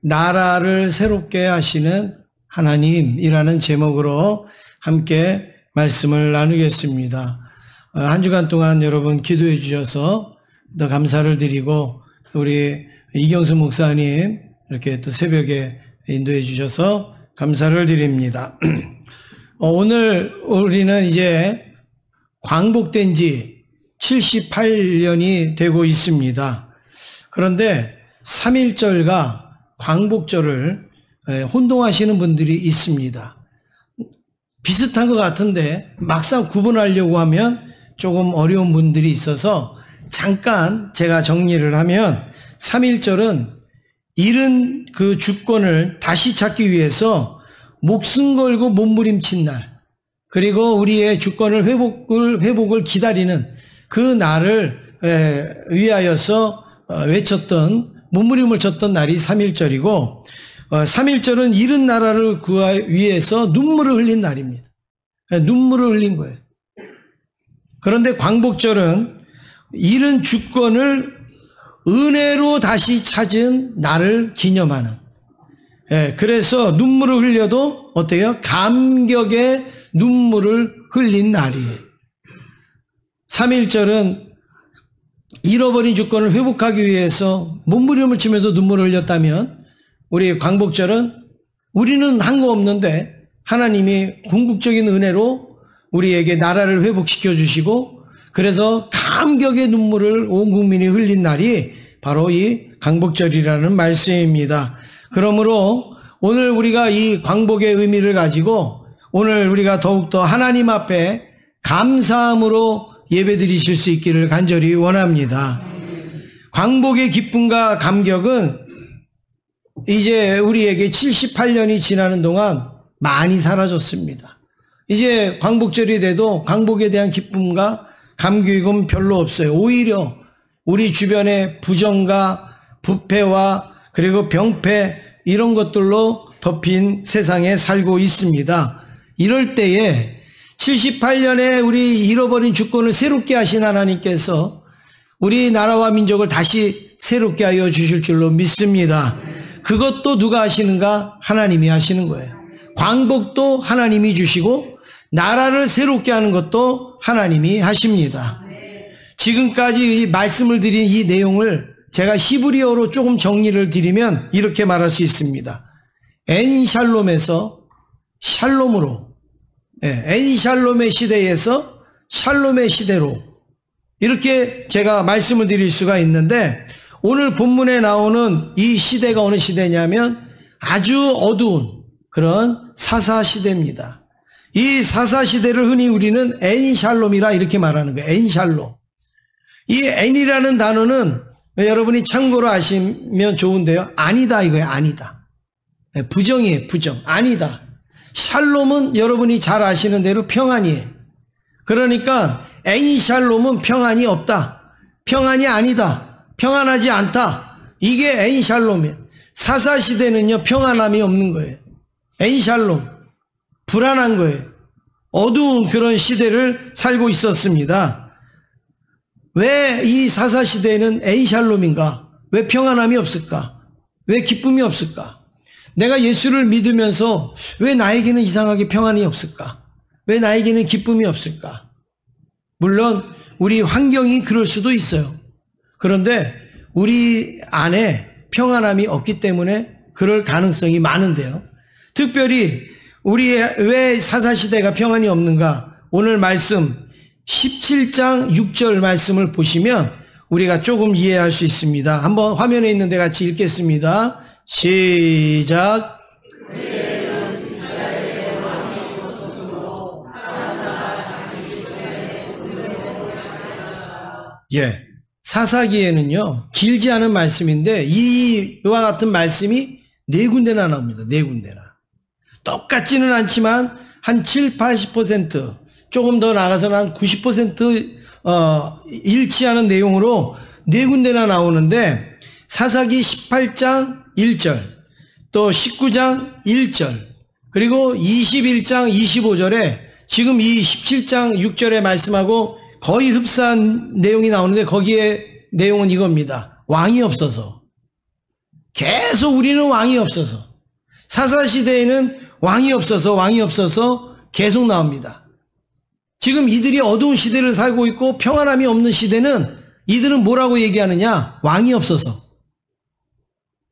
나라를 새롭게 하시는 하나님이라는 제목으로 함께 말씀을 나누겠습니다. 한 주간 동안 여러분 기도해 주셔서 더 감사를 드리고, 우리 이경수 목사님 이렇게 또 새벽에 인도해 주셔서 감사를 드립니다. 오늘 우리는 이제 광복된 지 78년이 되고 있습니다. 그런데 3.1절과 광복절을 혼동하시는 분들이 있습니다. 비슷한 것 같은데 막상 구분하려고 하면 조금 어려운 분들이 있어서 잠깐 제가 정리를 하면, 3.1절은 잃은 그 주권을 다시 찾기 위해서 목숨 걸고 몸부림친 날, 그리고 우리의 주권을 회복을 기다리는 그 날을 위하여서 외쳤던, 몸부림을 쳤던 날이 3.1절이고, 3.1절은 잃은 나라를 구하기 위해서 눈물을 흘린 날입니다. 눈물을 흘린 거예요. 그런데 광복절은 잃은 주권을 은혜로 다시 찾은 날을 기념하는, 그래서 눈물을 흘려도 어때요? 감격의 눈물을 흘린 날이에요. 3.1절은 잃어버린 주권을 회복하기 위해서 몸부림을 치면서 눈물을 흘렸다면, 우리 광복절은 우리는 한 거 없는데 하나님이 궁극적인 은혜로 우리에게 나라를 회복시켜 주시고, 그래서 감격의 눈물을 온 국민이 흘린 날이 바로 이 광복절이라는 말씀입니다. 그러므로 오늘 우리가 이 광복의 의미를 가지고 오늘 우리가 더욱더 하나님 앞에 감사함으로 예배 드리실 수 있기를 간절히 원합니다. 광복의 기쁨과 감격은 이제 우리에게 78년이 지나는 동안 많이 사라졌습니다. 이제 광복절이 돼도 광복에 대한 기쁨과 감격은 별로 없어요. 오히려 우리 주변에 부정과 부패와 그리고 병폐, 이런 것들로 덮인 세상에 살고 있습니다. 이럴 때에 78년에 우리 잃어버린 주권을 새롭게 하신 하나님께서 우리 나라와 민족을 다시 새롭게 하여 주실 줄로 믿습니다. 그것도 누가 하시는가? 하나님이 하시는 거예요. 광복도 하나님이 주시고 나라를 새롭게 하는 것도 하나님이 하십니다. 지금까지 말씀을 드린 이 내용을 제가 히브리어로 조금 정리를 드리면 이렇게 말할 수 있습니다. 엔샬롬에서 샬롬으로, 엔샬롬의 시대에서 샬롬의 시대로, 이렇게 제가 말씀을 드릴 수가 있는데, 오늘 본문에 나오는 이 시대가 어느 시대냐면 아주 어두운 그런 사사시대입니다. 이 사사시대를 흔히 우리는 엔샬롬이라 이렇게 말하는 거예요. 엔샬롬. 이 엔이라는 단어는 여러분이 참고로 아시면 좋은데요, 아니다 이거예요. 아니다. 부정이에요. 부정. 아니다. 샬롬은 여러분이 잘 아시는 대로 평안이에요. 그러니까 엔샬롬은 평안이 없다, 평안이 아니다, 평안하지 않다, 이게 엔샬롬이에요. 사사시대는요 평안함이 없는 거예요. 엔샬롬, 불안한 거예요. 어두운 그런 시대를 살고 있었습니다. 왜 이 사사시대에는 엔샬롬인가? 왜 평안함이 없을까? 왜 기쁨이 없을까? 내가 예수를 믿으면서 왜 나에게는 이상하게 평안이 없을까? 왜 나에게는 기쁨이 없을까? 물론 우리 환경이 그럴 수도 있어요. 그런데 우리 안에 평안함이 없기 때문에 그럴 가능성이 많은데요, 특별히 우리의 왜 사사시대가 평안이 없는가? 오늘 말씀 17장 6절 말씀을 보시면 우리가 조금 이해할 수 있습니다. 한번 화면에 있는데 같이 읽겠습니다. 시작. 사사기에는요 길지 않은 말씀인데 이와 같은 말씀이 4군데나 나옵니다. 4군데나. 똑같지는 않지만 한 7, 80%, 조금 더 나가서는 한 90% 일치하는 내용으로 4군데나 나오는데, 사사기 18장 1절, 또 19장 1절, 그리고 21장 25절에 지금 이 17장 6절의 말씀하고 거의 흡사한 내용이 나오는데, 거기에 내용은 이겁니다. 왕이 없어서. 계속 우리는 왕이 없어서, 사사시대에는 왕이 없어서 계속 나옵니다. 지금 이들이 어두운 시대를 살고 있고 평안함이 없는 시대는 이들은 뭐라고 얘기하느냐? 왕이 없어서.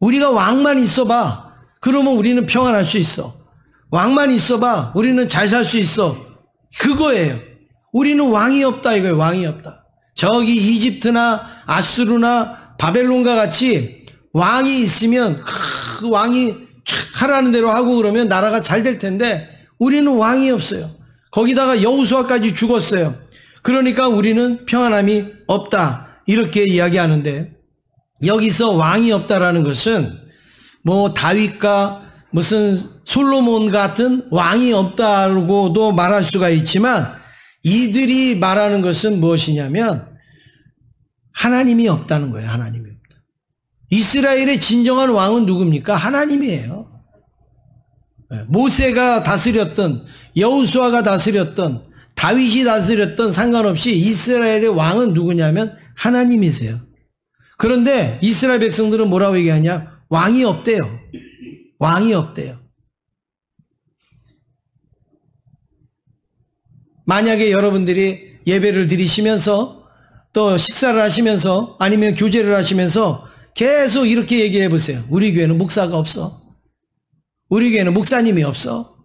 우리가 왕만 있어봐. 그러면 우리는 평안할 수 있어. 왕만 있어봐. 우리는 잘 살 수 있어. 그거예요. 우리는 왕이 없다 이거예요. 왕이 없다. 저기 이집트나 아수르나 바벨론과 같이 왕이 있으면 그 왕이 하라는 대로 하고 그러면 나라가 잘 될 텐데 우리는 왕이 없어요. 거기다가 여호수아까지 죽었어요. 그러니까 우리는 평안함이 없다 이렇게 이야기하는데, 여기서 왕이 없다라는 것은 뭐 다윗과 무슨 솔로몬 같은 왕이 없다고도 말할 수가 있지만, 이들이 말하는 것은 무엇이냐면 하나님이 없다는 거예요. 하나님이 없다. 이스라엘의 진정한 왕은 누굽니까? 하나님이에요. 모세가 다스렸던, 여호수아가 다스렸던, 다윗이 다스렸던 상관없이 이스라엘의 왕은 누구냐면 하나님이세요. 그런데 이스라엘 백성들은 뭐라고 얘기하냐? 왕이 없대요. 왕이 없대요. 만약에 여러분들이 예배를 드리시면서 또 식사를 하시면서 아니면 교제를 하시면서 계속 이렇게 얘기해 보세요. 우리 교회는 목사가 없어. 우리 교회는 목사님이 없어.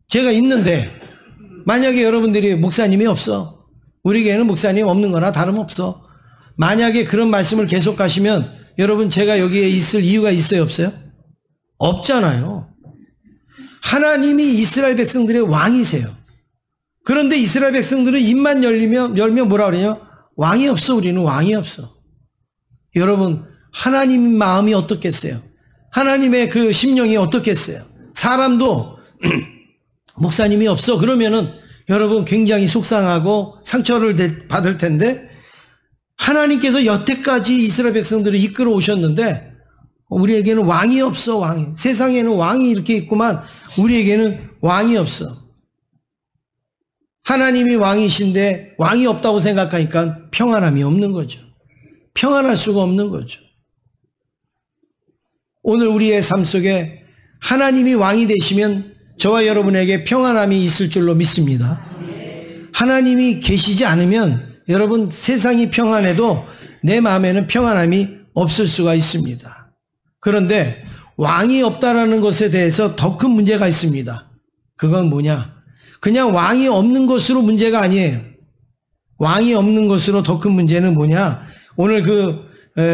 제가 있는데 만약에 여러분들이 목사님이 없어. 우리 교회는 목사님 없는 거나 다름없어. 만약에 그런 말씀을 계속 하시면 여러분 제가 여기에 있을 이유가 있어요? 없어요? 없잖아요. 하나님이 이스라엘 백성들의 왕이세요. 그런데 이스라엘 백성들은 입만 열면 뭐라 그러냐? 왕이 없어. 우리는 왕이 없어. 여러분 하나님 마음이 어떻겠어요? 하나님의 그 심령이 어떻겠어요? 사람도 목사님이 없어 그러면은 여러분 굉장히 속상하고 상처를 받을 텐데, 하나님께서 여태까지 이스라엘 백성들을 이끌어 오셨는데 우리에게는 왕이 없어. 왕이. 세상에는 왕이 이렇게 있구만 우리에게는 왕이 없어. 하나님이 왕이신데 왕이 없다고 생각하니까 평안함이 없는 거죠. 평안할 수가 없는 거죠. 오늘 우리의 삶 속에 하나님이 왕이 되시면 저와 여러분에게 평안함이 있을 줄로 믿습니다. 하나님이 계시지 않으면 여러분 세상이 평안해도 내 마음에는 평안함이 없을 수가 있습니다. 그런데 왕이 없다라는 것에 대해서 더 큰 문제가 있습니다. 그건 뭐냐? 그냥 왕이 없는 것으로 문제가 아니에요. 왕이 없는 것으로 더 큰 문제는 뭐냐? 오늘 그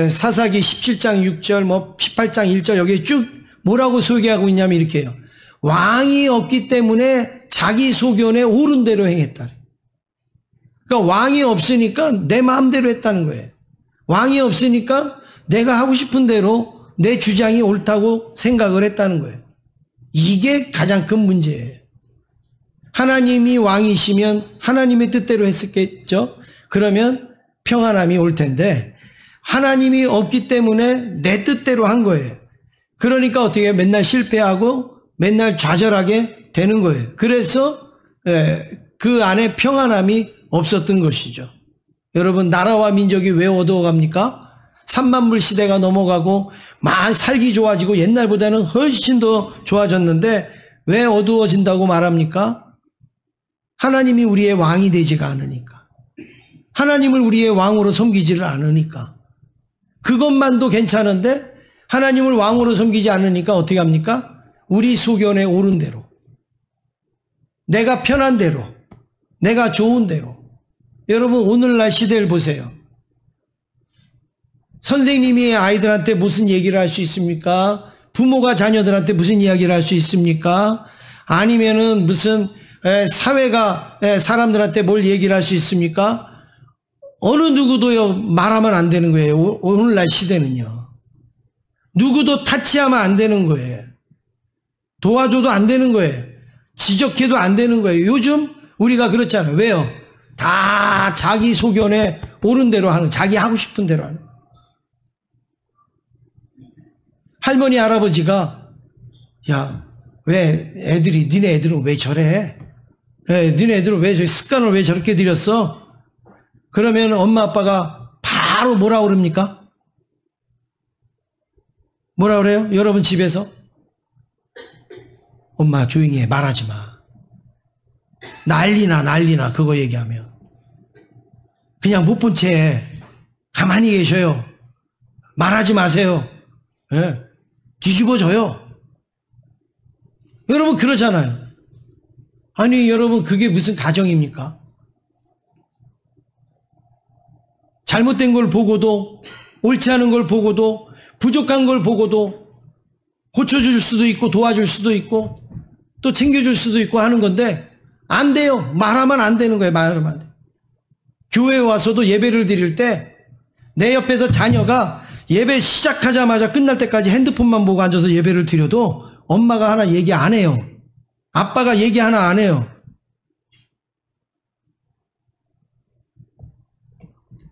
사사기 17장 6절 뭐 18장 1절 여기에 쭉 뭐라고 소개하고 있냐면 이렇게 해요. 왕이 없기 때문에 자기 소견에 옳은 대로 행했다. 그러니까 왕이 없으니까 내 마음대로 했다는 거예요. 왕이 없으니까 내가 하고 싶은 대로 내 주장이 옳다고 생각을 했다는 거예요. 이게 가장 큰 문제예요. 하나님이 왕이시면 하나님의 뜻대로 했었겠죠. 그러면 평안함이 올 텐데 하나님이 없기 때문에 내 뜻대로 한 거예요. 그러니까 어떻게 해요? 맨날 실패하고 맨날 좌절하게 되는 거예요. 그래서 그 안에 평안함이 없었던 것이죠. 여러분 나라와 민족이 왜 어두워갑니까? 3만불 시대가 넘어가고 막 살기 좋아지고 옛날보다는 훨씬 더 좋아졌는데 왜 어두워진다고 말합니까? 하나님이 우리의 왕이 되지가 않으니까. 하나님을 우리의 왕으로 섬기지를 않으니까. 그것만도 괜찮은데 하나님을 왕으로 섬기지 않으니까 어떻게 합니까? 우리 소견에 옳은 대로, 내가 편한 대로, 내가 좋은 대로. 여러분 오늘날 시대를 보세요. 선생님이 아이들한테 무슨 얘기를 할 수 있습니까? 부모가 자녀들한테 무슨 이야기를 할 수 있습니까? 아니면은 무슨 사회가 사람들한테 뭘 얘기를 할 수 있습니까? 어느 누구도요 말하면 안 되는 거예요. 오늘날 시대는요. 누구도 타치하면 안 되는 거예요. 도와줘도 안 되는 거예요. 지적해도 안 되는 거예요. 요즘 우리가 그렇잖아요. 왜요? 다 자기 소견에 옳은 대로 하는, 자기 하고 싶은 대로 하는. 할머니 할아버지가 야, 왜 애들이, 니네 애들은 왜 저래? 니네 애들은 왜 습관을 왜 저렇게 들였어? 그러면 엄마 아빠가 바로 뭐라 그럽니까? 뭐라 그래요? 여러분 집에서? 엄마 조용히 해. 말하지 마. 난리나 그거 얘기하면. 그냥 못 본 채 가만히 계셔요. 말하지 마세요. 예. 뒤집어져요. 여러분 그러잖아요. 아니 여러분 그게 무슨 가정입니까? 잘못된 걸 보고도, 옳지 않은 걸 보고도, 부족한 걸 보고도 고쳐줄 수도 있고 도와줄 수도 있고 또 챙겨줄 수도 있고 하는 건데 안 돼요. 말하면 안 되는 거예요. 말하면 안 돼요. 교회에 와서도 예배를 드릴 때 내 옆에서 자녀가 예배 시작하자마자 끝날 때까지 핸드폰만 보고 앉아서 예배를 드려도 엄마가 하나 얘기 안 해요. 아빠가 얘기 하나 안 해요.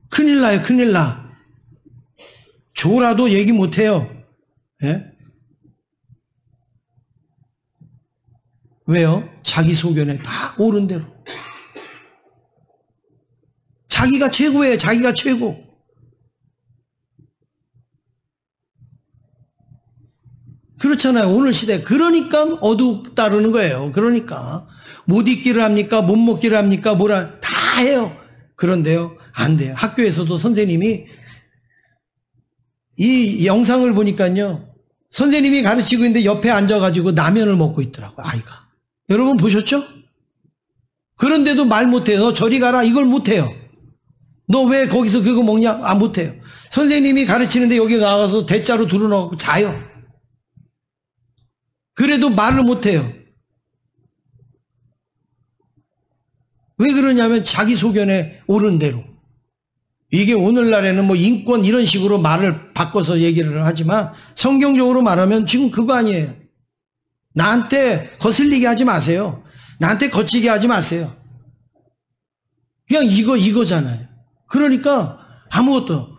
큰일 나요. 큰일 나. 줘라도 얘기 못 해요. 예? 왜요? 자기 소견에 다 옳은 대로. 자기가 최고예요. 자기가 최고. 그렇잖아요. 오늘 시대. 그러니까 어둑 따르는 거예요. 그러니까 못 읽기를 합니까? 못 먹기를 합니까? 뭐라 다 해요. 그런데요. 안 돼요. 학교에서도 선생님이 이 영상을 보니까요. 선생님이 가르치고 있는데 옆에 앉아가지고 라면을 먹고 있더라고요. 아이가. 여러분 보셨죠? 그런데도 말 못해요. 너 저리 가라. 이걸 못해요. 너 왜 거기서 그거 먹냐? 아, 못해요. 선생님이 가르치는데 여기 나가서 대자로 두루놓고 자요. 그래도 말을 못해요. 왜 그러냐면 자기 소견에 옳은 대로. 이게 오늘날에는 뭐 인권 이런 식으로 말을 바꿔서 얘기를 하지만 성경적으로 말하면 지금 그거 아니에요. 나한테 거슬리게 하지 마세요. 나한테 거치게 하지 마세요. 그냥 이거잖아요. 그러니까 아무것도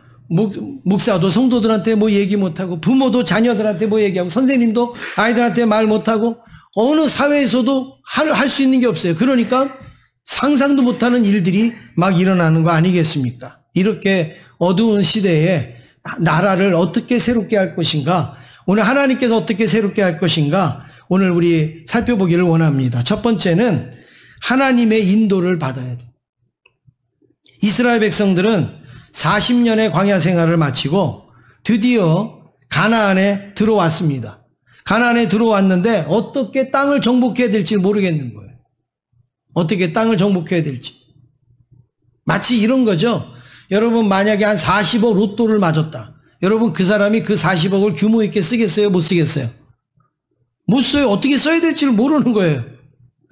목사도 성도들한테 뭐 얘기 못하고 부모도 자녀들한테 뭐 얘기하고 선생님도 아이들한테 말 못하고 어느 사회에서도 할 수 있는 게 없어요. 그러니까 상상도 못하는 일들이 막 일어나는 거 아니겠습니까? 이렇게 어두운 시대에 나라를 어떻게 새롭게 할 것인가, 오늘 하나님께서 어떻게 새롭게 할 것인가 오늘 우리 살펴보기를 원합니다. 첫 번째는 하나님의 인도를 받아야 돼요. 이스라엘 백성들은 40년의 광야 생활을 마치고 드디어 가나안에 들어왔습니다. 가나안에 들어왔는데 어떻게 땅을 정복해야 될지 모르겠는 거예요. 어떻게 땅을 정복해야 될지. 마치 이런 거죠. 여러분 만약에 한 40억 로또를 맞았다. 여러분 그 사람이 그 40억을 규모 있게 쓰겠어요? 못 쓰겠어요? 못 써요. 어떻게 써야 될지를 모르는 거예요.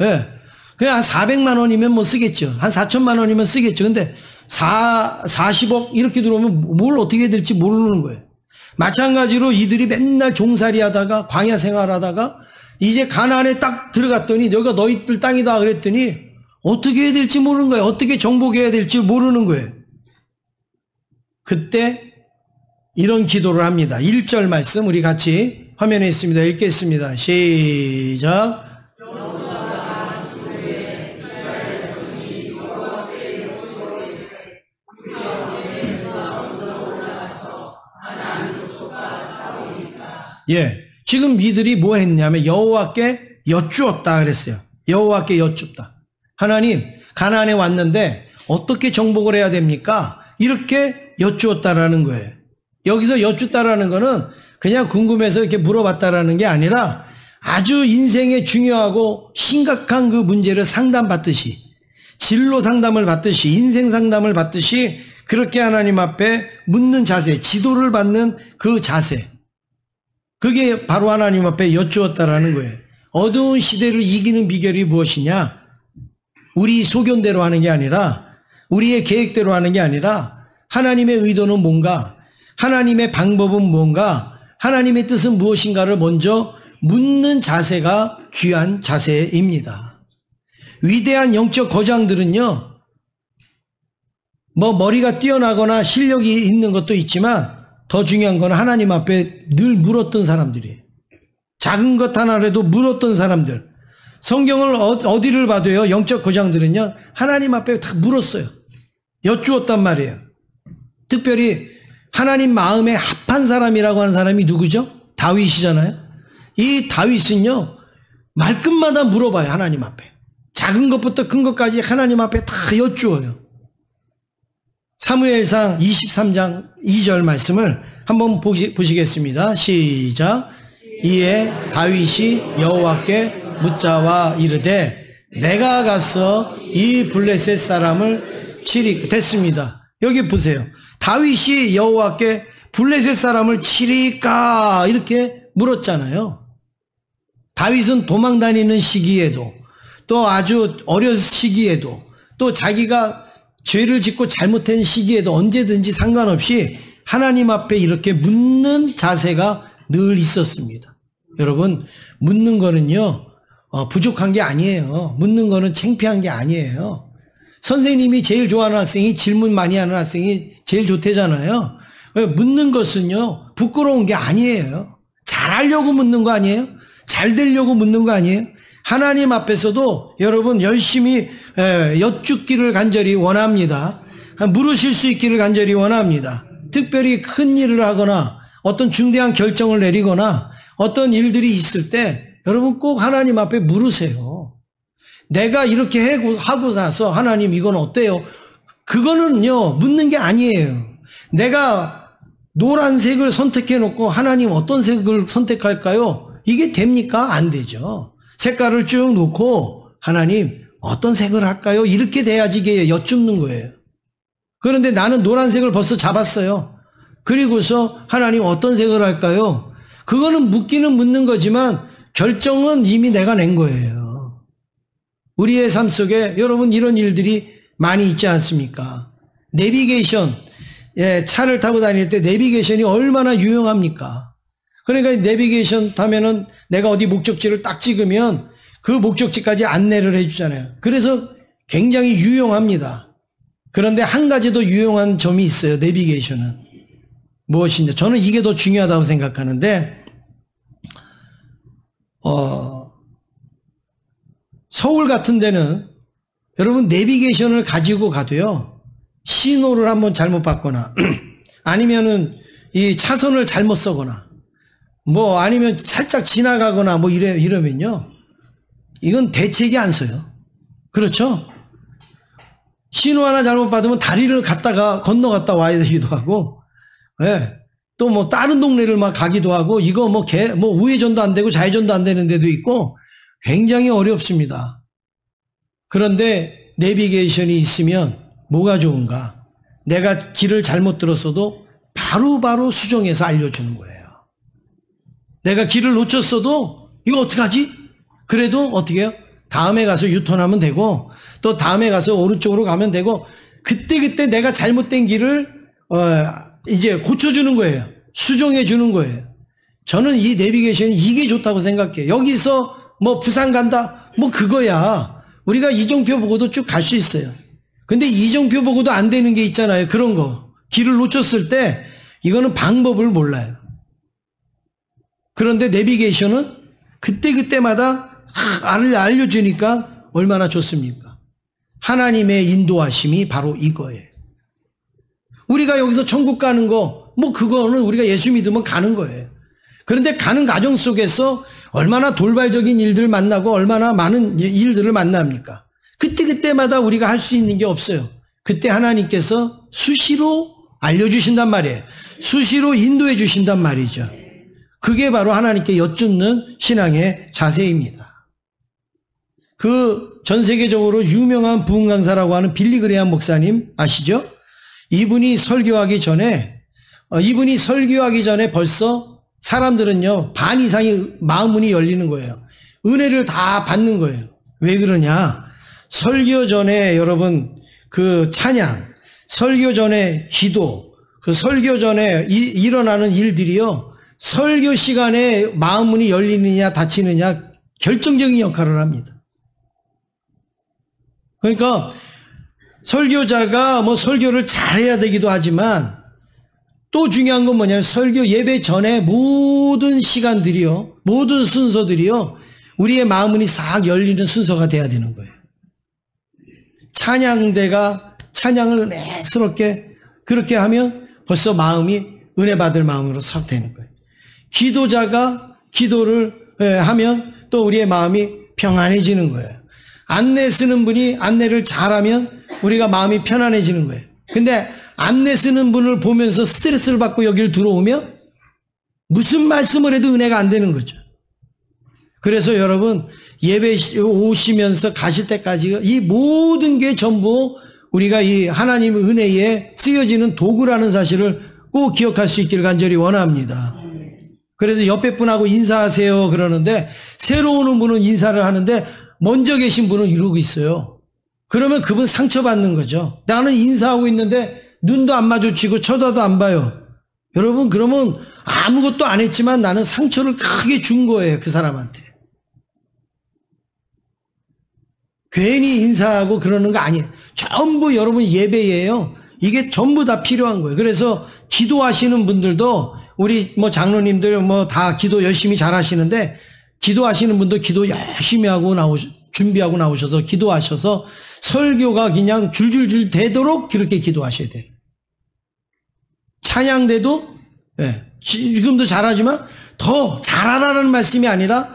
예. 그냥 한 400만 원이면 뭐 쓰겠죠. 한 4천만 원이면 쓰겠죠. 근데 40억 이렇게 들어오면 뭘 어떻게 해야 될지 모르는 거예요. 마찬가지로 이들이 맨날 종살이 하다가 광야 생활하다가 이제 가나안에 딱 들어갔더니 여기가 너희들 땅이다 그랬더니 어떻게 해야 될지 모르는 거예요. 어떻게 정복해야 될지 모르는 거예요. 그때 이런 기도를 합니다. 1절 말씀 우리 같이 화면에 있습니다. 읽겠습니다. 시작. 예, 지금 이들이 뭐 했냐면 여호와께 여쭈었다 그랬어요. 여호와께 여쭙다. 하나님, 가나안에 왔는데 어떻게 정복을 해야 됩니까? 이렇게 여쭈었다라는 거예요. 여기서 여쭙다라는 거는 그냥 궁금해서 이렇게 물어봤다라는 게 아니라 아주 인생에 중요하고 심각한 그 문제를 상담받듯이, 진로 상담을 받듯이, 인생 상담을 받듯이 그렇게 하나님 앞에 묻는 자세, 지도를 받는 그 자세, 그게 바로 하나님 앞에 여쭈었다라는 거예요. 어두운 시대를 이기는 비결이 무엇이냐? 우리 소견대로 하는 게 아니라, 우리의 계획대로 하는 게 아니라 하나님의 의도는 뭔가, 하나님의 방법은 뭔가, 하나님의 뜻은 무엇인가를 먼저 묻는 자세가 귀한 자세입니다. 위대한 영적 거장들은요, 뭐 머리가 뛰어나거나 실력이 있는 것도 있지만 더 중요한 건 하나님 앞에 늘 물었던 사람들이에요. 작은 것 하나라도 물었던 사람들. 성경을 어디를 봐도요, 영적 거장들은요, 하나님 앞에 다 물었어요. 여쭈었단 말이에요. 특별히 하나님 마음에 합한 사람이라고 하는 사람이 누구죠? 다윗이잖아요. 이 다윗은요, 말끝마다 물어봐요. 하나님 앞에. 작은 것부터 큰 것까지 하나님 앞에 다 여쭈어요. 사무엘상 23장 2절 말씀을 한번 보시겠습니다. 시작. 이에 다윗이 여호와께 묻자와 이르되 내가 가서 이 블레셋 사람을 치리. 됐습니다. 여기 보세요. 다윗이 여호와께 블레셋 사람을 치리까 이렇게 물었잖아요. 다윗은 도망 다니는 시기에도 또 아주 어린 시기에도 또 자기가 죄를 짓고 잘못한 시기에도 언제든지 상관없이 하나님 앞에 이렇게 묻는 자세가 늘 있었습니다. 여러분, 묻는 거는요, 부족한 게 아니에요. 묻는 거는 창피한 게 아니에요. 선생님이 제일 좋아하는 학생이 질문 많이 하는 학생이 제일 좋대잖아요. 묻는 것은요, 부끄러운 게 아니에요. 잘하려고 묻는 거 아니에요? 잘 되려고 묻는 거 아니에요? 하나님 앞에서도 여러분 열심히 여쭙기를 간절히 원합니다. 물으실 수 있기를 간절히 원합니다. 특별히 큰 일을 하거나 어떤 중대한 결정을 내리거나 어떤 일들이 있을 때 여러분 꼭 하나님 앞에 물으세요. 내가 이렇게 하고 나서 하나님 이건 어때요? 그거는요 묻는 게 아니에요. 내가 노란색을 선택해 놓고 하나님 어떤 색을 선택할까요? 이게 됩니까? 안 되죠. 색깔을 쭉 놓고 하나님 어떤 색을 할까요? 이렇게 돼야지 이게 여쭙는 거예요. 그런데 나는 노란색을 벌써 잡았어요. 그리고서 하나님 어떤 색을 할까요? 그거는 묻기는 묻는 거지만 결정은 이미 내가 낸 거예요. 우리의 삶 속에 여러분 이런 일들이 많이 있지 않습니까? 내비게이션, 차를 타고 다닐 때 내비게이션이 얼마나 유용합니까? 그러니까 내비게이션 타면은 내가 어디 목적지를 딱 찍으면 그 목적지까지 안내를 해주잖아요. 그래서 굉장히 유용합니다. 그런데 한 가지 더 유용한 점이 있어요. 내비게이션은. 무엇인지 저는 이게 더 중요하다고 생각하는데 서울 같은 데는 여러분 내비게이션을 가지고 가도요 신호를 한번 잘못 봤거나 아니면은 이 차선을 잘못 서거나 뭐 아니면 살짝 지나가거나 뭐 이러면요 이건 대책이 안 서요. 그렇죠? 신호 하나 잘못 받으면 다리를 건너갔다 와야 되기도 하고 또 뭐 다른 동네를 막 가기도 하고 이거 뭐 우회전도 안 되고 좌회전도 안 되는 데도 있고 굉장히 어렵습니다. 그런데 내비게이션이 있으면 뭐가 좋은가? 내가 길을 잘못 들었어도 바로바로 수정해서 알려주는 거예요. 내가 길을 놓쳤어도 이거 어떡하지? 그래도 어떻게 해요? 다음에 가서 유턴하면 되고 또 다음에 가서 오른쪽으로 가면 되고 그때 내가 잘못된 길을 이제 고쳐주는 거예요. 수정해 주는 거예요. 저는 이 내비게이션이 이게 좋다고 생각해요. 여기서 뭐 부산 간다? 뭐 그거야. 우리가 이정표 보고도 쭉 갈 수 있어요. 근데 이정표 보고도 안 되는 게 있잖아요. 그런 거. 길을 놓쳤을 때 이거는 방법을 몰라요. 그런데 내비게이션은 그때마다 알려주니까 얼마나 좋습니까? 하나님의 인도하심이 바로 이거예요. 우리가 여기서 천국 가는 거, 뭐 그거는 우리가 예수 믿으면 가는 거예요. 그런데 가는 과정 속에서 얼마나 돌발적인 일들을 만나고 얼마나 많은 일들을 만납니까? 그때마다 우리가 할 수 있는 게 없어요. 그때 하나님께서 수시로 알려주신단 말이에요. 수시로 인도해 주신단 말이죠. 그게 바로 하나님께 여쭙는 신앙의 자세입니다. 그 전 세계적으로 유명한 부흥 강사라고 하는 빌리 그레이엄 목사님 아시죠? 이분이 설교하기 전에 벌써 사람들은요 반 이상이 마음문이 열리는 거예요. 은혜를 다 받는 거예요. 왜 그러냐? 설교 전에 여러분 그 찬양, 설교 전에 기도, 그 설교 전에 일어나는 일들이요 설교 시간에 마음문이 열리느냐 닫히느냐 결정적인 역할을 합니다. 그러니까 설교자가 뭐 설교를 잘해야 되기도 하지만 또 중요한 건 뭐냐면 설교 예배 전에 모든 시간들이요 모든 순서들이요 우리의 마음문이 싹 열리는 순서가 돼야 되는 거예요. 찬양대가 찬양을 은혜스럽게 그렇게 하면 벌써 마음이 은혜 받을 마음으로 싹 되는 거예요. 기도자가 기도를 하면 또 우리의 마음이 평안해지는 거예요. 안내 쓰는 분이 안내를 잘하면 우리가 마음이 편안해지는 거예요. 근데 안내 쓰는 분을 보면서 스트레스를 받고 여기를 들어오면 무슨 말씀을 해도 은혜가 안 되는 거죠. 그래서 여러분 예배 오시면서 가실 때까지 이 모든 게 전부 우리가 이 하나님의 은혜에 쓰여지는 도구라는 사실을 꼭 기억할 수 있기를 간절히 원합니다. 그래서 옆에 분하고 인사하세요 그러는데 새로 오는 분은 인사를 하는데 먼저 계신 분은 이러고 있어요. 그러면 그분 상처받는 거죠. 나는 인사하고 있는데 눈도 안 마주치고 쳐다도 안 봐요. 여러분 그러면 아무것도 안 했지만 나는 상처를 크게 준 거예요. 그 사람한테. 괜히 인사하고 그러는 거 아니에요. 전부 여러분 예배예요. 이게 전부 다 필요한 거예요. 그래서 기도하시는 분들도 우리 뭐 장로님들 뭐 다 기도 열심히 잘 하시는데 기도하시는 분도 기도 열심히 하고 준비하고 나오셔서 기도하셔서 설교가 그냥 줄줄줄 되도록 그렇게 기도하셔야 돼요. 찬양대도 지금도 잘하지만 더 잘하라는 말씀이 아니라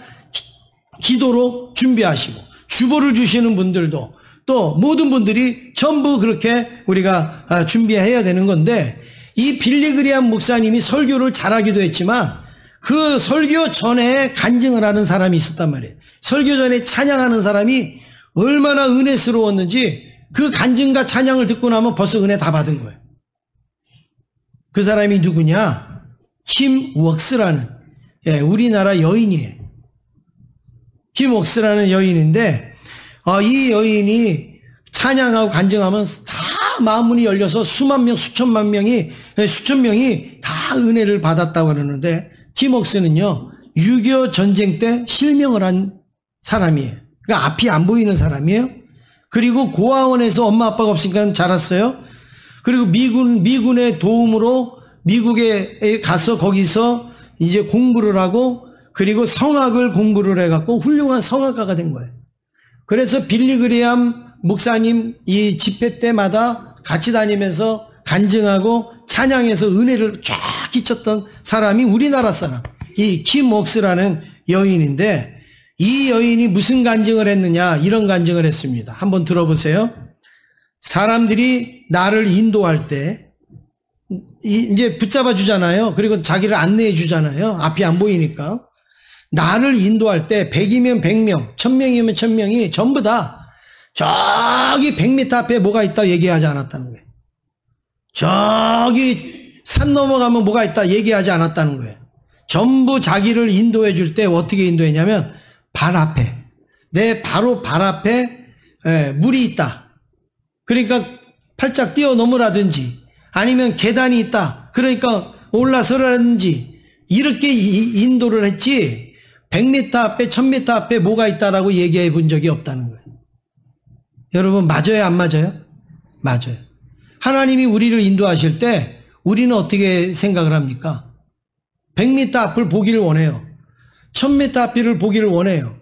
기도로 준비하시고 주보를 주시는 분들도 또 모든 분들이 전부 그렇게 우리가 준비해야 되는 건데 이 빌리그리암 목사님이 설교를 잘하기도 했지만 그 설교 전에 간증을 하는 사람이 있었단 말이에요. 설교 전에 찬양하는 사람이 얼마나 은혜스러웠는지 그 간증과 찬양을 듣고 나면 벌써 은혜 다 받은 거예요. 그 사람이 누구냐? 킴 웍스라는 우리나라 여인이에요. 킴 웍스라는 여인인데 이 여인이 찬양하고 간증하면 다 마음문이 열려서 수만 명, 수천 명이 다 은혜를 받았다고 그러는데 킴 웍스는요 6.25 전쟁 때 실명을 한 사람이에요. 그러니까 앞이 안 보이는 사람이에요. 그리고 고아원에서 엄마 아빠가 없으니까 자랐어요. 그리고 미군의 도움으로 미국에 가서 거기서 이제 공부를 하고 그리고 성악을 공부를 해갖고 훌륭한 성악가가 된 거예요. 그래서 빌리그리암 목사님 이 집회 때마다 같이 다니면서 간증하고 찬양해서 은혜를 쫙 끼쳤던 사람이 우리나라 사람 이 킴 웍스라는 여인인데 이 여인이 무슨 간증을 했느냐 이런 간증을 했습니다. 한번 들어보세요. 사람들이 나를 인도할 때 이제 붙잡아 주잖아요. 그리고 자기를 안내해 주잖아요. 앞이 안 보이니까. 나를 인도할 때 100이면 100명, 1000명이면 1000명이 전부 다 저기 100m 앞에 뭐가 있다 얘기하지 않았다는 거예요. 저기 산 넘어가면 뭐가 있다 얘기하지 않았다는 거예요. 전부 자기를 인도해 줄 때 어떻게 인도했냐면 발 앞에 내 바로 발 앞에 물이 있다. 그러니까 팔짝 뛰어넘으라든지 아니면 계단이 있다. 그러니까 올라서라든지 이렇게 인도를 했지 100m 앞에 1000m 앞에 뭐가 있다라고 얘기해 본 적이 없다는 거예요. 여러분 맞아요 안 맞아요? 맞아요. 하나님이 우리를 인도하실 때 우리는 어떻게 생각을 합니까? 100m 앞을 보기를 원해요. 1000m 앞을 보기를 원해요.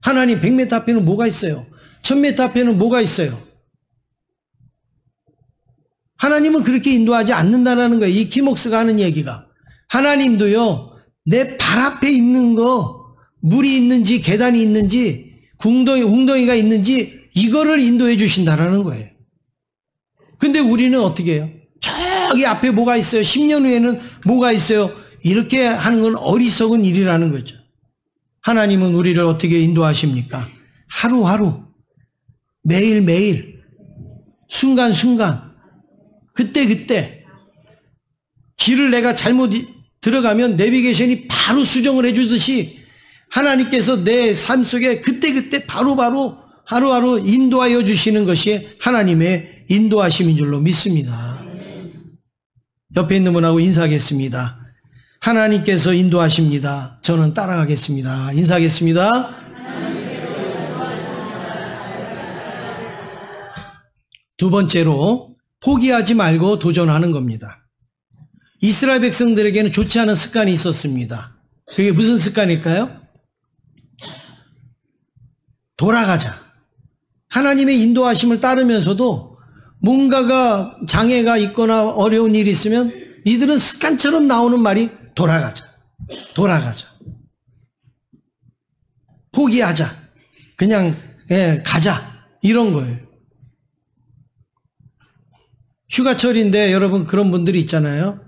하나님 100m 앞에는 뭐가 있어요? 1000m 앞에는 뭐가 있어요? 하나님은 그렇게 인도하지 않는다는 거예요. 이 킴 웍스가 하는 얘기가. 하나님도요 내 발 앞에 있는 거 물이 있는지 계단이 있는지 웅덩이가 있는지 이거를 인도해 주신다라는 거예요. 근데 우리는 어떻게 해요? 저기 앞에 뭐가 있어요? 10년 후에는 뭐가 있어요? 이렇게 하는 건 어리석은 일이라는 거죠. 하나님은 우리를 어떻게 인도하십니까? 하루하루 매일매일 순간순간 그때 길을 내가 잘못 들어가면 내비게이션이 바로 수정을 해주듯이 하나님께서 내 삶 속에 그때 바로바로 하루하루 인도하여 주시는 것이 하나님의 인도하심인 줄로 믿습니다. 옆에 있는 분하고 인사하겠습니다. 하나님께서 인도하십니다. 저는 따라가겠습니다. 인사하겠습니다. 두 번째로 포기하지 말고 도전하는 겁니다. 이스라엘 백성들에게는 좋지 않은 습관이 있었습니다. 그게 무슨 습관일까요? 돌아가자. 하나님의 인도하심을 따르면서도 뭔가가 장애가 있거나 어려운 일이 있으면 이들은 습관처럼 나오는 말이 돌아가자. 돌아가자. 포기하자. 그냥 가자. 이런 거예요. 휴가철인데 여러분 그런 분들이 있잖아요.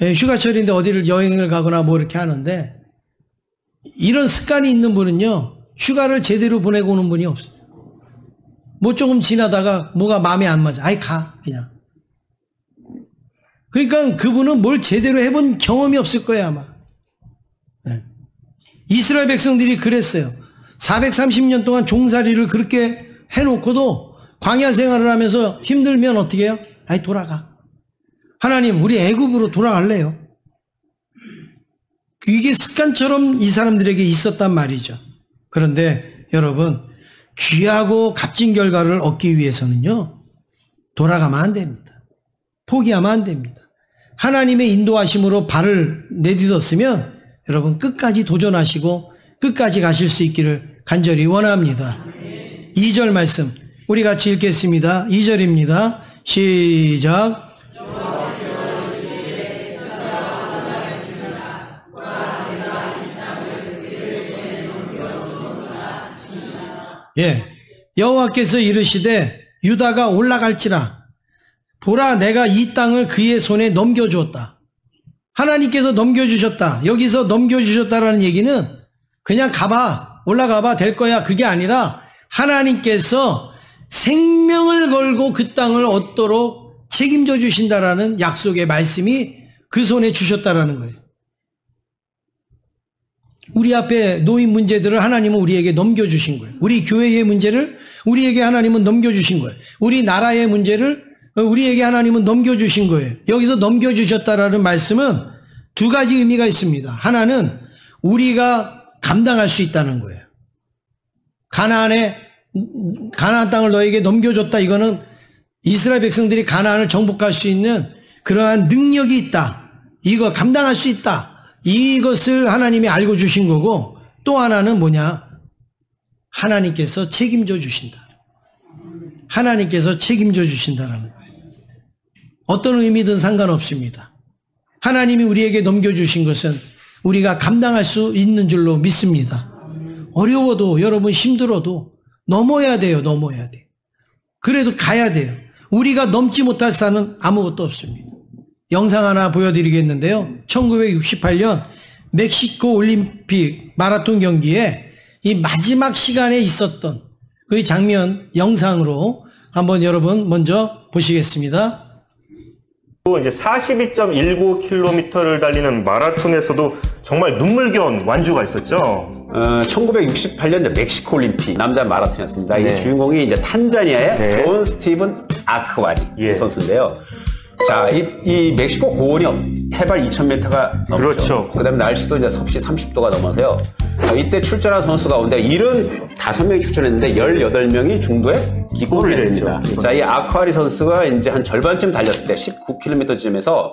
휴가철인데 어디를 여행을 가거나 뭐 이렇게 하는데 이런 습관이 있는 분은요. 휴가를 제대로 보내고 오는 분이 없어요. 뭐 조금 지나다가 뭐가 마음에 안 맞아. 아이 가 그냥. 그러니까 그분은 뭘 제대로 해본 경험이 없을 거예요 아마. 네. 이스라엘 백성들이 그랬어요. 430년 동안 종살이를 그렇게 해놓고도 광야 생활을 하면서 힘들면 어떻게 해요? 아이 돌아가. 하나님 우리 애굽으로 돌아갈래요. 이게 습관처럼 이 사람들에게 있었단 말이죠. 그런데 여러분 귀하고 값진 결과를 얻기 위해서는요. 돌아가면 안 됩니다. 포기하면 안 됩니다. 하나님의 인도하심으로 발을 내딛었으면 여러분 끝까지 도전하시고 끝까지 가실 수 있기를 간절히 원합니다. 2절 말씀 우리 같이 읽겠습니다. 2절입니다. 시작. 예, 여호와께서 이르시되 유다가 올라갈지라 보라 내가 이 땅을 그의 손에 넘겨주었다. 하나님께서 넘겨주셨다. 여기서 넘겨주셨다라는 얘기는 그냥 가봐 올라가봐 될 거야 그게 아니라 하나님께서 생명을 걸고 그 땅을 얻도록 책임져 주신다라는 약속의 말씀이 그 손에 주셨다라는 거예요. 우리 앞에 놓인 문제들을 하나님은 우리에게 넘겨주신 거예요. 우리 교회의 문제를 우리에게 하나님은 넘겨주신 거예요. 우리 나라의 문제를 우리에게 하나님은 넘겨주신 거예요. 여기서 넘겨주셨다라는 말씀은 두 가지 의미가 있습니다. 하나는 우리가 감당할 수 있다는 거예요. 가나안 땅을 너에게 넘겨줬다. 이거는 이스라엘 백성들이 가나안을 정복할 수 있는 그러한 능력이 있다. 이거 감당할 수 있다. 이것을 하나님이 알고 주신 거고 또 하나는 뭐냐? 하나님께서 책임져 주신다. 하나님께서 책임져 주신다라는 거예요. 어떤 의미든 상관없습니다. 하나님이 우리에게 넘겨주신 것은 우리가 감당할 수 있는 줄로 믿습니다. 어려워도 여러분 힘들어도 넘어야 돼요. 넘어야 돼요. 그래도 가야 돼요. 우리가 넘지 못할 산은 아무것도 없습니다. 영상 하나 보여드리겠는데요. 1968년 멕시코 올림픽 마라톤 경기에 이 마지막 시간에 있었던 그 장면 영상으로 한번 여러분 먼저 보시겠습니다. 이제 42.19km를 달리는 마라톤에서도 정말 눈물겨운 완주가 있었죠. 1968년 멕시코 올림픽 남자 마라톤이었습니다. 네. 이 주인공이 이제 탄자니아의 네. 존 스티븐 아크와리 예. 선수인데요. 자, 이 멕시코 고원이 해발 2000m가 넘죠. 그렇죠. 그다음에 날씨도 이제 섭씨 30도가 넘어서요. 이때 출전한 선수 가운데 75명이 출전했는데 18명이 중도에 기골을 했습니다. 자, 이 아크와리 선수가 이제 한 절반쯤 달렸을 때 19km쯤에서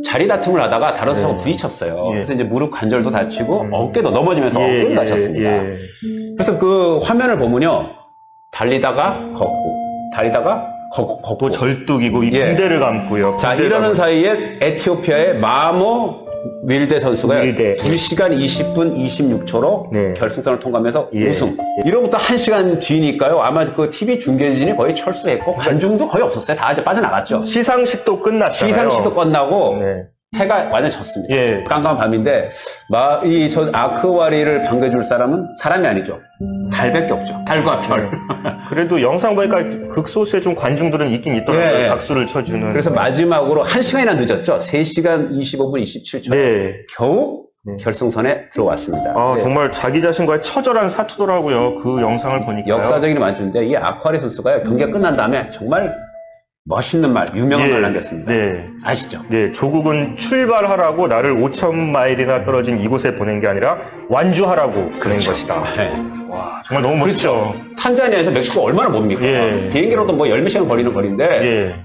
자리 다툼을 하다가 다른 선수하고 부딪혔어요. 예. 그래서 이제 무릎 관절도 다치고 어깨도 넘어지면서 엉덩이를 다쳤습니다. 예. 그래서 그 화면을 보면요. 달리다가 걷고, 달리다가 걷고. 또 절뚝이고 이 예. 군대를 감고요. 자, 이러는 사이에 에티오피아의 마모 윌데 선수가 윌데. 2시간 20분 26초로 네. 결승선을 통과하면서 예. 우승. 이로부터 1시간 뒤니까요. 아마 그 TV 중계진이 거의 철수했고 관중도 거의 없었어요. 다 이제 빠져나갔죠. 시상식도 끝났잖아요. 시상식도 끝나고 네. 해가 완전 졌습니다. 예. 깜깜한 밤인데 이 아크와리를 반겨줄 사람은 사람이 아니죠. 달밖에 없죠. 달과 별. 그래도 영상 보니까 극소수의 좀 관중들은 있긴 있더라고요. 예. 박수를 쳐주는. 그래서 마지막으로 1시간이나 늦었죠. 3시간 25분 27초. 네. 겨우 결승선에 들어왔습니다. 아, 네. 정말 자기 자신과의 처절한 사투더라고요. 그 영상을 보니까. 역사적인 완주인데 이 아크와리 선수가 경기가 끝난 다음에 정말 멋있는 말, 유명한 말 남겼습니다. 네. 아시죠? 네, 조국은 출발하라고 나를 5,000마일이나 떨어진 이곳에 보낸 게 아니라 완주하라고 보낸 것이다. 네. 와, 정말 너무 멋있죠. 탄자니아에서 멕시코 얼마나 멉니까? 예. 비행기로도 뭐 10몇 시간 걸리는 거리인데 예.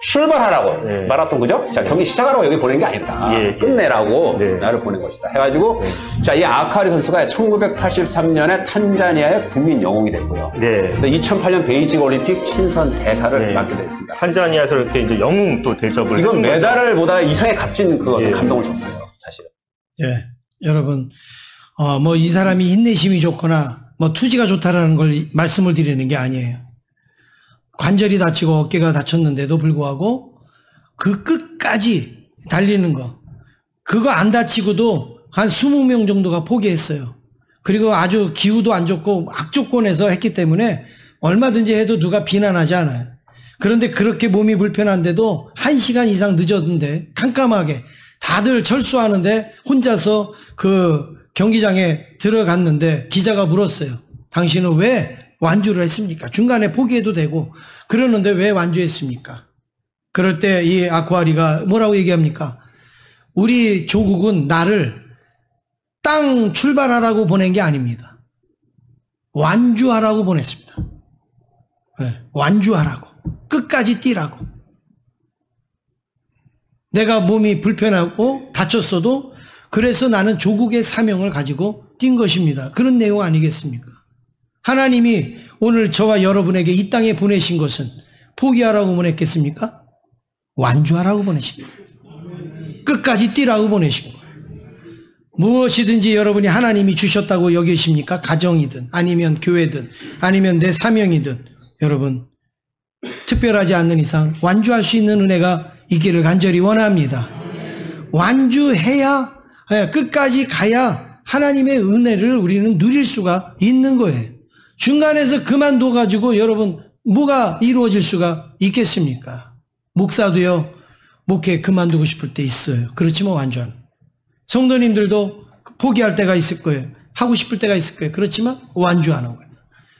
출발하라고 예. 마라톤 그죠? 자, 경기 시작하라고 여기 보낸 게 아니다. 예. 끝내라고 네. 나를 보낸 것이다. 해가지고 자, 이 아크와리 선수가 1983년에 탄자니아의 국민 영웅이 됐고요. 네. 2008년 베이징 올림픽 친선 대사를 네. 맡게 됐습니다. 탄자니아에서 이렇게 이제 영웅 또 대접을 이건 해준 거죠. 메달보다 이상의 값진 그 어떤 예. 감동을 줬어요, 사실은. 예, 여러분, 뭐 이 사람이 인내심이 좋거나 뭐 투지가 좋다라는 걸 말씀을 드리는 게 아니에요. 관절이 다치고 어깨가 다쳤는데도 불구하고 그 끝까지 달리는 거, 그거 안 다치고도 한 20명 정도가 포기했어요. 그리고 아주 기후도 안 좋고 악조건에서 했기 때문에 얼마든지 해도 누가 비난하지 않아요. 그런데 그렇게 몸이 불편한데도 1시간 이상 늦었는데 깜깜하게 다들 철수하는데 혼자서 그 경기장에 들어갔는데 기자가 물었어요. 당신은 왜 완주를 했습니까? 중간에 포기해도 되고 그러는데 왜 완주했습니까? 그럴 때 이 아쿠아리가 뭐라고 얘기합니까? 우리 조국은 나를 땅 출발하라고 보낸 게 아닙니다. 완주하라고 보냈습니다. 네, 완주하라고. 끝까지 뛰라고. 내가 몸이 불편하고 다쳤어도 그래서 나는 조국의 사명을 가지고 뛴 것입니다. 그런 내용 아니겠습니까? 하나님이 오늘 저와 여러분에게 이 땅에 보내신 것은 포기하라고 보냈겠습니까? 완주하라고 보내신 거예요. 끝까지 뛰라고 보내신 거예요. 무엇이든지 여러분이 하나님이 주셨다고 여기십니까? 가정이든 아니면 교회든 아니면 내 사명이든 여러분 특별하지 않는 이상 완주할 수 있는 은혜가 있기를 간절히 원합니다. 완주해야 끝까지 가야 하나님의 은혜를 우리는 누릴 수가 있는 거예요. 중간에서 그만둬가지고 여러분 뭐가 이루어질 수가 있겠습니까? 목사도요 목회 그만두고 싶을 때 있어요. 그렇지만 완주하는 성도님들도 포기할 때가 있을 거예요. 하고 싶을 때가 있을 거예요. 그렇지만 완주하는 거예요.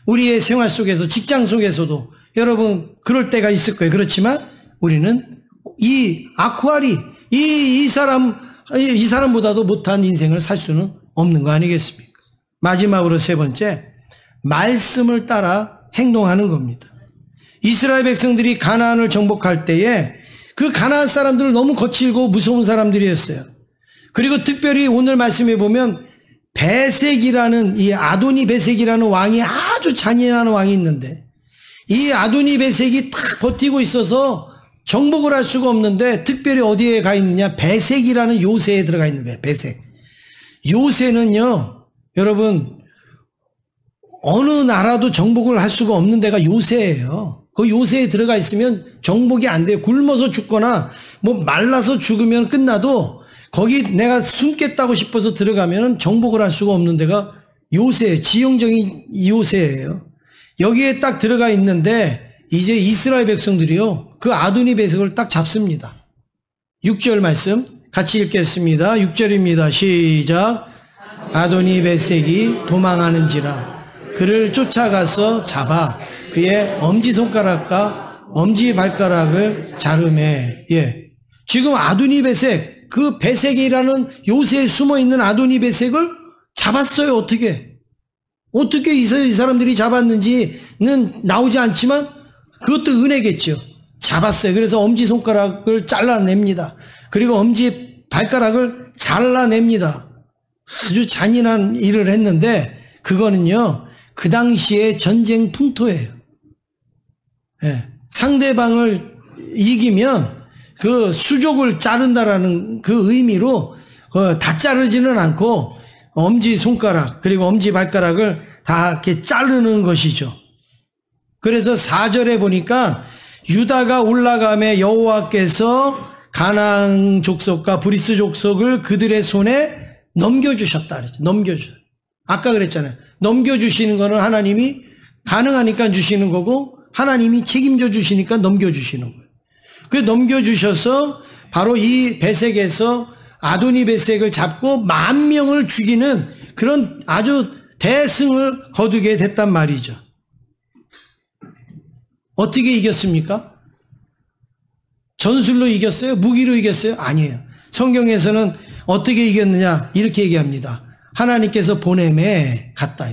우리의 생활 속에서 직장 속에서도 여러분 그럴 때가 있을 거예요. 그렇지만 우리는 이 아쿠아리 이 사람보다도 못한 인생을 살 수는 없는 거 아니겠습니까? 마지막으로 세 번째, 말씀을 따라 행동하는 겁니다. 이스라엘 백성들이 가나안을 정복할 때에 그 가나안 사람들은 너무 거칠고 무서운 사람들이었어요. 그리고 특별히 오늘 말씀에 보면 베색이라는 이 아도니 베색이라는 왕이 아주 잔인한 왕이 있는데 이 아도니 베색이 탁 버티고 있어서 정복을 할 수가 없는데 특별히 어디에 가 있느냐? 베색이라는 요새에 들어가 있는 거예요. 베색. 요새는요 여러분 어느 나라도 정복을 할 수가 없는 데가 요새예요. 그 요새에 들어가 있으면 정복이 안 돼요. 굶어서 죽거나 뭐 말라서 죽으면 끝나도 거기 내가 숨겠다고 싶어서 들어가면 정복을 할 수가 없는 데가 요새, 지형적인 요새예요. 여기에 딱 들어가 있는데 이제 이스라엘 백성들이요 그 아도니 베색을 딱 잡습니다. 6절 말씀 같이 읽겠습니다. 6절입니다. 시작. 아도니 베색이 도망하는지라 그를 쫓아가서 잡아 그의 엄지손가락과 엄지발가락을 자르매. 예. 지금 아도니 베색 그 베색이라는 요새에 숨어있는 아도니 베색을 잡았어요. 어떻게 이 사람들이 잡았는지는 나오지 않지만 그것도 은혜겠죠. 잡았어요. 그래서 엄지손가락을 잘라냅니다. 그리고 엄지발가락을 잘라냅니다. 아주 잔인한 일을 했는데 그거는요 그 당시의 전쟁 풍토예요. 예. 상대방을 이기면 그 수족을 자른다라는 그 의미로 다 자르지는 않고 엄지손가락 그리고 엄지발가락을 다 이렇게 자르는 것이죠. 그래서 4절에 보니까 유다가 올라가매 여호와께서 가나안 족속과 브리스 족속을 그들의 손에 넘겨주셨다 그랬죠. 넘겨주셨다. 아까 그랬잖아요. 넘겨주시는 거는 하나님이 가능하니까 주시는 거고 하나님이 책임져 주시니까 넘겨주시는 거예요. 그 넘겨주셔서 바로 이 베색에서 아도니 베색을 잡고 10,000명을 죽이는 그런 아주 대승을 거두게 됐단 말이죠. 어떻게 이겼습니까? 전술로 이겼어요? 무기로 이겼어요? 아니에요. 성경에서는 어떻게 이겼느냐 이렇게 얘기합니다. 하나님께서 보냄에 갔다.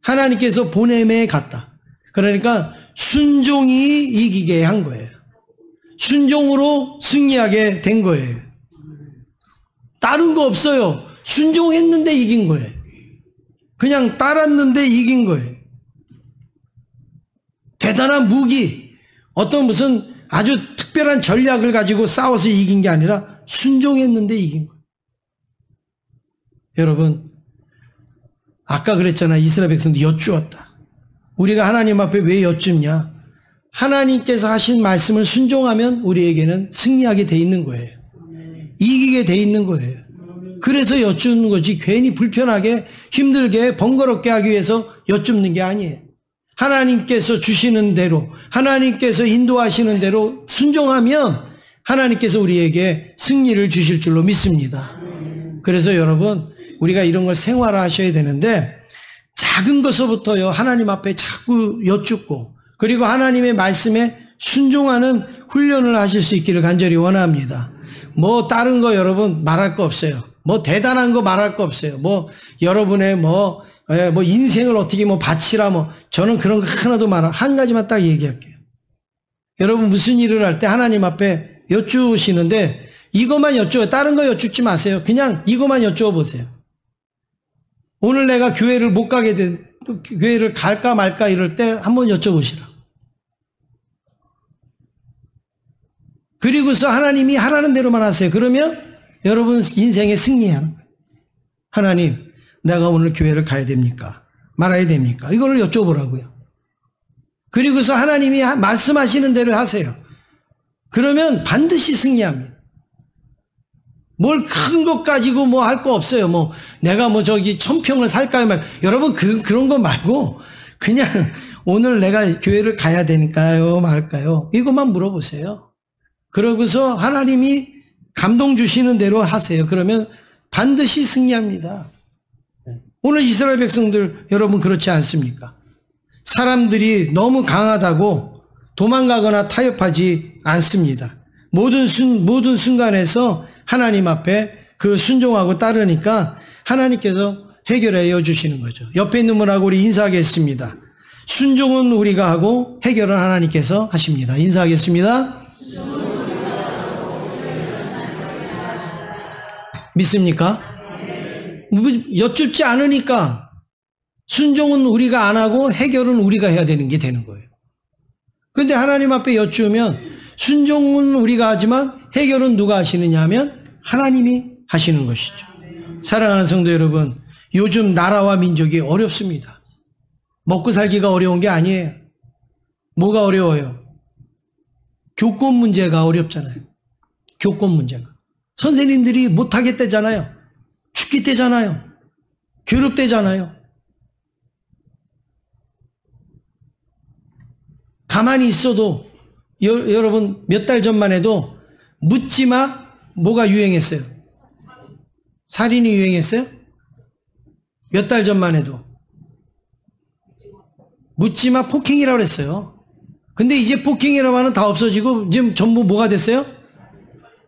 하나님께서 보냄에 갔다. 그러니까 순종이 이기게 한 거예요. 순종으로 승리하게 된 거예요. 다른 거 없어요. 순종했는데 이긴 거예요. 그냥 따랐는데 이긴 거예요. 대단한 무기, 어떤 무슨 아주 특별한 전략을 가지고 싸워서 이긴 게 아니라 순종했는데 이긴 거예요. 여러분, 아까 그랬잖아. 이스라엘 백성도 여쭈었다. 우리가 하나님 앞에 왜 여쭙냐? 하나님께서 하신 말씀을 순종하면 우리에게는 승리하게 돼 있는 거예요. 이기게 돼 있는 거예요. 그래서 여쭈는 거지 괜히 불편하게 힘들게 번거롭게 하기 위해서 여쭙는 게 아니에요. 하나님께서 주시는 대로 하나님께서 인도하시는 대로 순종하면 하나님께서 우리에게 승리를 주실 줄로 믿습니다. 그래서 여러분 우리가 이런 걸 생활화하셔야 되는데 작은 것부터요 하나님 앞에 자꾸 여쭙고 그리고 하나님의 말씀에 순종하는 훈련을 하실 수 있기를 간절히 원합니다. 뭐 다른 거 여러분 말할 거 없어요. 뭐 대단한 거 말할 거 없어요. 뭐 여러분의 뭐 인생을 어떻게 뭐 바치라 뭐 저는 그런 거 하나도 한 가지만 딱 얘기할게요. 여러분 무슨 일을 할 때 하나님 앞에 여쭈시는데 이것만 여쭈어요. 다른 거 여쭙지 마세요. 그냥 이것만 여쭈어 보세요. 오늘 내가 교회를 못 가게 된 교회를 갈까 말까 이럴 때 한번 여쭤보시라. 그리고서 하나님이 하라는 대로만 하세요. 그러면 여러분 인생에 승리하는 거예요. 하나님, 내가 오늘 교회를 가야 됩니까? 말아야 됩니까? 이걸 여쭤보라고요. 그리고서 하나님이 말씀하시는 대로 하세요. 그러면 반드시 승리합니다. 뭘 큰 것 가지고 뭐 할 거 없어요. 뭐 내가 뭐 저기 1000평을 살까요? 막 여러분 그런 거 말고 그냥 오늘 내가 교회를 가야 되니까요, 말까요? 이것만 물어보세요. 그러고서 하나님이 감동 주시는 대로 하세요. 그러면 반드시 승리합니다. 오늘 이스라엘 백성들 여러분 그렇지 않습니까? 사람들이 너무 강하다고 도망가거나 타협하지 않습니다. 모든 순간에서 하나님 앞에 그 순종하고 따르니까 하나님께서 해결해 주시는 거죠. 옆에 있는 분하고 우리 인사하겠습니다. 순종은 우리가 하고 해결은 하나님께서 하십니다. 인사하겠습니다. 믿습니까? 여쭙지 않으니까 순종은 우리가 안 하고 해결은 우리가 해야 되는 게 되는 거예요. 그런데 하나님 앞에 여쭈면 순종은 우리가 하지만 해결은 누가 하시느냐 하면 하나님이 하시는 것이죠. 사랑하는 성도 여러분, 요즘 나라와 민족이 어렵습니다. 먹고 살기가 어려운 게 아니에요. 뭐가 어려워요? 교권 문제가 어렵잖아요. 교권 문제가. 선생님들이 못하겠다잖아요. 죽겠대잖아요. 괴롭대잖아요. 가만히 있어도 여러분 몇 달 전만 해도 묻지마 뭐가 유행했어요? 살인이 유행했어요? 몇 달 전만 해도 묻지마 폭행이라고 그랬어요. 근데 이제 폭행이라고 하는 다 없어지고 지금 전부 뭐가 됐어요?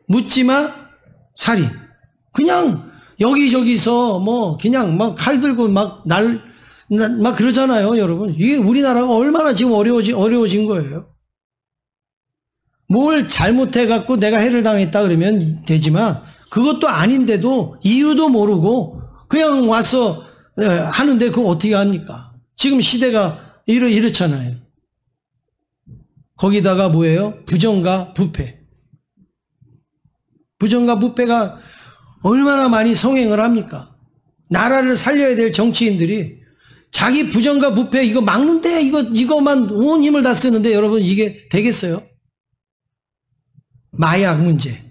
묻지마 살인. 그냥 여기저기서 뭐 그냥 막 칼 들고 막 그러잖아요, 여러분. 이게 우리나라가 얼마나 지금 어려워진 거예요. 뭘 잘못해갖고 내가 해를 당했다 그러면 되지만 그것도 아닌데도 이유도 모르고 그냥 와서 하는데 그거 어떻게 합니까? 지금 시대가 이렇잖아요. 거기다가 뭐예요? 부정과 부패. 부정과 부패가 얼마나 많이 성행을 합니까? 나라를 살려야 될 정치인들이 자기 부정과 부패 이거 막는데 이거만 온 힘을 다 쓰는데 여러분 이게 되겠어요? 마약 문제.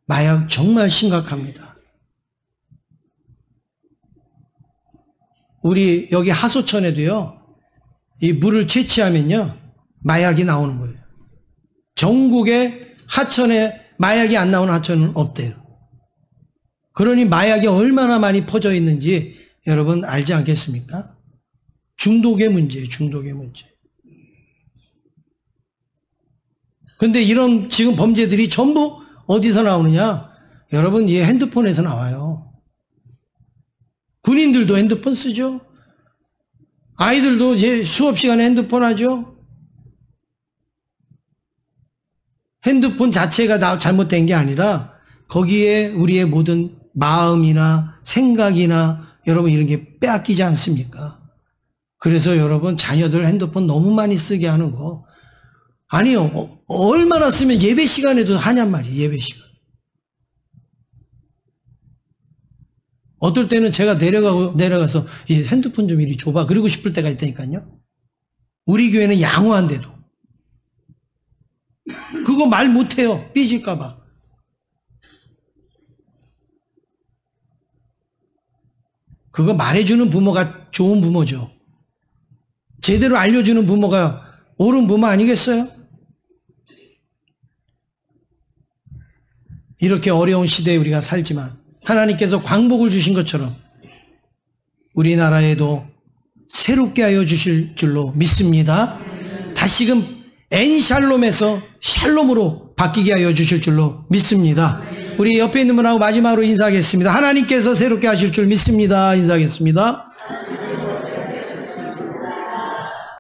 마약 정말 심각합니다. 우리 여기 하소천에도요. 이 물을 채취하면요. 마약이 나오는 거예요. 전국의 하천에 마약이 안 나오는 하천은 없대요. 그러니 마약이 얼마나 많이 퍼져 있는지 여러분 알지 않겠습니까? 중독의 문제예요. 중독의 문제. 근데 이런 지금 범죄들이 전부 어디서 나오느냐? 여러분, 이 핸드폰에서 나와요. 군인들도 핸드폰 쓰죠. 아이들도 이제 수업 시간에 핸드폰 하죠. 핸드폰 자체가 잘못된 게 아니라 거기에 우리의 모든 마음이나 생각이나 여러분 이런 게 빼앗기지 않습니까? 그래서 여러분 자녀들 핸드폰 너무 많이 쓰게 하는 거 아니요. 얼마나 쓰면 예배 시간에도 하냔 말이에요. 예배 시간. 어떨 때는 제가 내려가서 이 핸드폰 좀 이리 줘봐 그러고 싶을 때가 있다니까요. 우리 교회는 양호한데도 그거 말 못해요. 삐질까봐. 그거 말해주는 부모가 좋은 부모죠. 제대로 알려주는 부모가 옳은 부모 아니겠어요? 이렇게 어려운 시대에 우리가 살지만 하나님께서 광복을 주신 것처럼 우리나라에도 새롭게 하여 주실 줄로 믿습니다. 다시금 엔샬롬에서 샬롬으로 바뀌게 하여 주실 줄로 믿습니다. 우리 옆에 있는 분하고 마지막으로 인사하겠습니다. 하나님께서 새롭게 하실 줄 믿습니다. 인사하겠습니다.